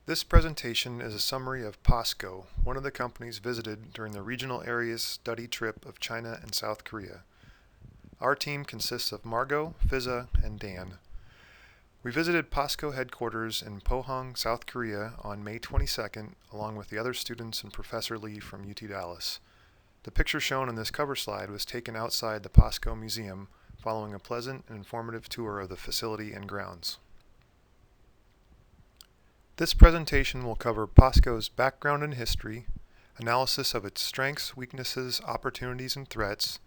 This presentation is a summary of POSCO, one of the companies visited during the Regional Areas Study trip of China and South Korea. Our team consists of Margot, Fizza, and Dan. We visited POSCO headquarters in Pohang, South Korea on May 22nd, along with the other students and Professor Lee from UT Dallas. The picture shown in this cover slide was taken outside the POSCO Museum following a pleasant and informative tour of the facility and grounds. This presentation will cover POSCO's background and history, analysis of its strengths, weaknesses, opportunities, and threats,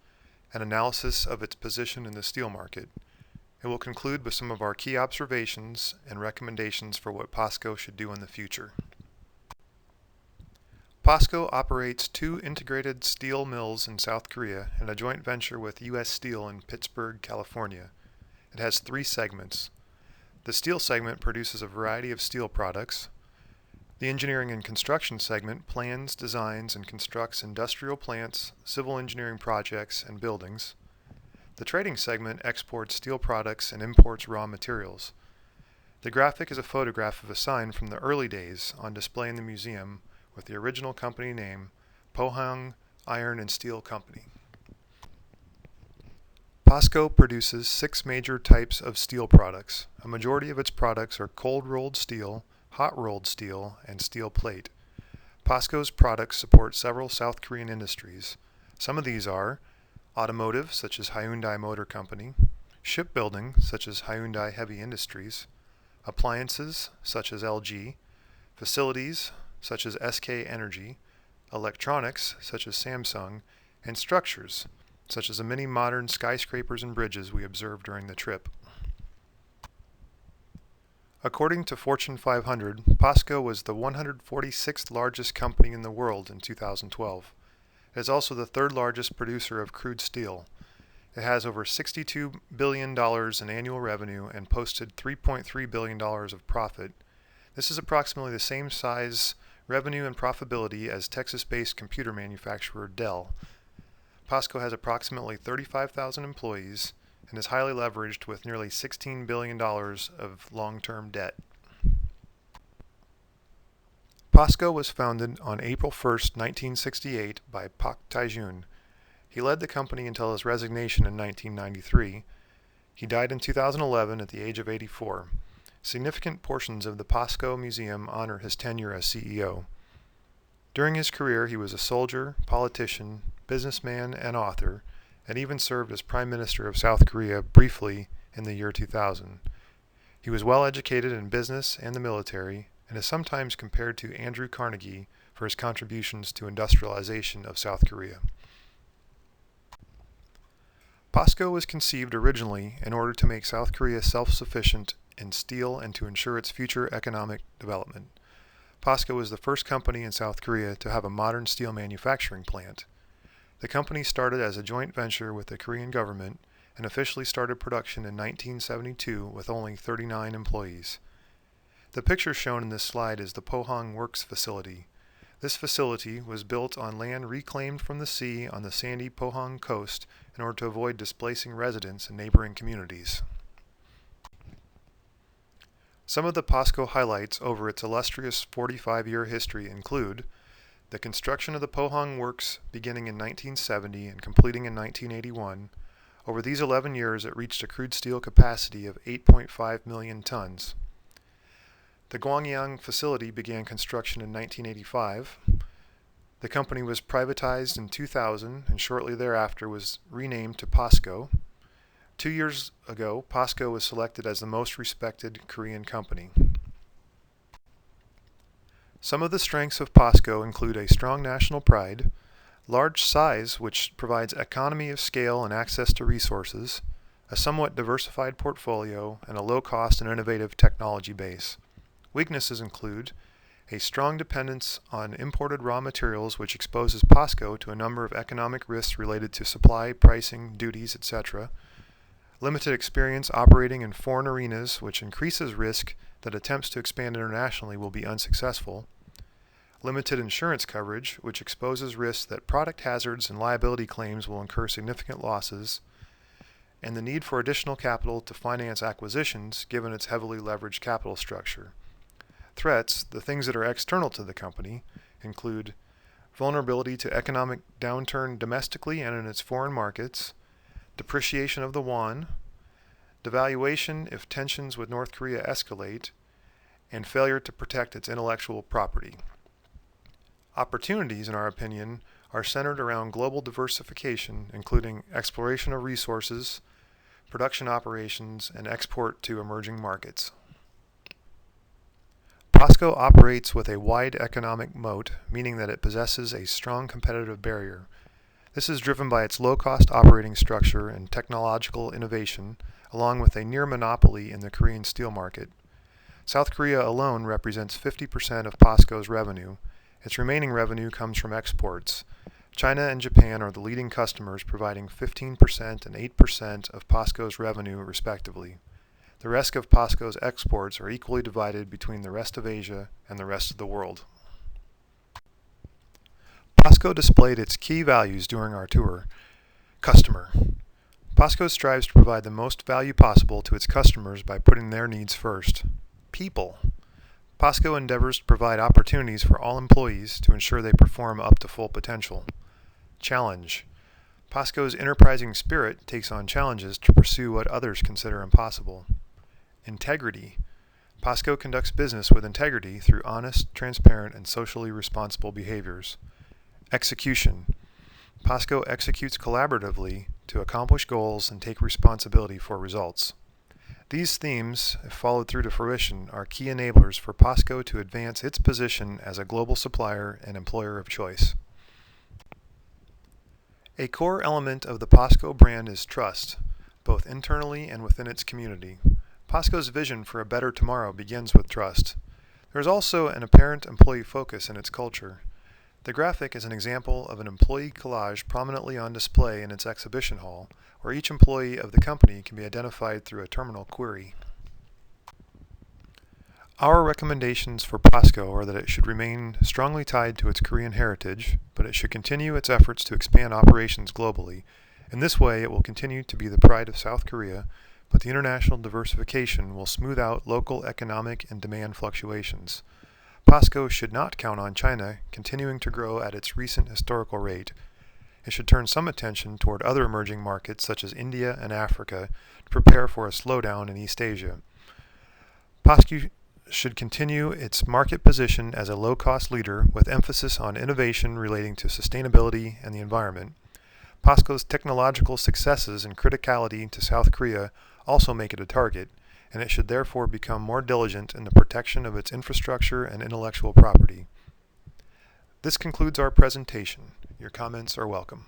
and analysis of its position in the steel market. It will conclude with some of our key observations and recommendations for what POSCO should do in the future. POSCO operates 2 integrated steel mills in South Korea and a joint venture with U.S. Steel in Pittsburgh, California. It has 3 segments. The steel segment produces a variety of steel products. The engineering and construction segment plans, designs, and constructs industrial plants, civil engineering projects, and buildings. The trading segment exports steel products and imports raw materials. The graphic is a photograph of a sign from the early days on display in the museum with the original company name, Pohang Iron and Steel Company. POSCO produces 6 major types of steel products. A majority of its products are cold-rolled steel, hot-rolled steel, and steel plate. POSCO's products support several South Korean industries. Some of these are automotive, such as Hyundai Motor Company, shipbuilding, such as Hyundai Heavy Industries, appliances, such as LG, facilities, such as SK Energy, electronics, such as Samsung, and structures, such as the many modern skyscrapers and bridges we observed during the trip. According to Fortune 500, POSCO was the 146th largest company in the world in 2012. It is also the 3rd largest producer of crude steel. It has over $62 billion in annual revenue and posted $3.3 billion of profit. This is approximately the same size, revenue, and profitability as Texas-based computer manufacturer Dell. POSCO has approximately 35,000 employees and is highly leveraged with nearly $16 billion of long-term debt. POSCO was founded on April 1, 1968 by Pak Tae-jun. He led the company until his resignation in 1993. He died in 2011 at the age of 84. Significant portions of the POSCO Museum honor his tenure as CEO. During his career, he was a soldier, politician, businessman, and author, and even served as Prime Minister of South Korea briefly in the year 2000. He was well educated in business and the military, and is sometimes compared to Andrew Carnegie for his contributions to industrialization of South Korea. POSCO was conceived originally in order to make South Korea self-sufficient in steel and to ensure its future economic development. POSCO was the first company in South Korea to have a modern steel manufacturing plant. The company started as a joint venture with the Korean government and officially started production in 1972 with only 39 employees. The picture shown in this slide is the Pohang Works facility. This facility was built on land reclaimed from the sea on the sandy Pohang coast in order to avoid displacing residents in neighboring communities. Some of the POSCO highlights over its illustrious 45-year history include the construction of the Pohang Works beginning in 1970 and completing in 1981. Over these 11 years, it reached a crude steel capacity of 8.5 million tons. The Gwangyang facility began construction in 1985. The company was privatized in 2000 and shortly thereafter was renamed to POSCO. 2 years ago, POSCO was selected as the most respected Korean company. Some of the strengths of POSCO include a strong national pride, large size which provides economy of scale and access to resources, a somewhat diversified portfolio, and a low-cost and innovative technology base. Weaknesses include a strong dependence on imported raw materials which exposes POSCO to a number of economic risks related to supply, pricing, duties, etc., limited experience operating in foreign arenas which increases risk that attempts to expand internationally will be unsuccessful, limited insurance coverage which exposes risks that product hazards and liability claims will incur significant losses, and the need for additional capital to finance acquisitions given its heavily leveraged capital structure. Threats, the things that are external to the company, include vulnerability to economic downturn domestically and in its foreign markets, depreciation of the won, devaluation if tensions with North Korea escalate, and failure to protect its intellectual property. Opportunities, in our opinion, are centered around global diversification, including exploration of resources, production operations, and export to emerging markets. POSCO operates with a wide economic moat, meaning that it possesses a strong competitive barrier. This is driven by its low-cost operating structure and technological innovation, along with a near monopoly in the Korean steel market. South Korea alone represents 50% of POSCO's revenue. Its remaining revenue comes from exports. China and Japan are the leading customers, providing 15% and 8% of POSCO's revenue respectively. The rest of POSCO's exports are equally divided between the rest of Asia and the rest of the world. POSCO displayed its key values during our tour. Customer. POSCO strives to provide the most value possible to its customers by putting their needs first. People. POSCO endeavors to provide opportunities for all employees to ensure they perform up to full potential. Challenge. POSCO's enterprising spirit takes on challenges to pursue what others consider impossible. Integrity. POSCO conducts business with integrity through honest, transparent, and socially responsible behaviors. Execution. POSCO executes collaboratively to accomplish goals and take responsibility for results. These themes, if followed through to fruition, are key enablers for POSCO to advance its position as a global supplier and employer of choice. A core element of the POSCO brand is trust, both internally and within its community. POSCO's vision for a better tomorrow begins with trust. There is also an apparent employee focus in its culture. The graphic is an example of an employee collage prominently on display in its exhibition hall, where each employee of the company can be identified through a terminal query. Our recommendations for POSCO are that it should remain strongly tied to its Korean heritage, but it should continue its efforts to expand operations globally. In this way, it will continue to be the pride of South Korea, but the international diversification will smooth out local economic and demand fluctuations. POSCO should not count on China continuing to grow at its recent historical rate. It should turn some attention toward other emerging markets such as India and Africa to prepare for a slowdown in East Asia. POSCO should continue its market position as a low-cost leader with emphasis on innovation relating to sustainability and the environment. POSCO's technological successes and criticality to South Korea also make it a target, and it should therefore become more diligent in the protection of its infrastructure and intellectual property. This concludes our presentation. Your comments are welcome.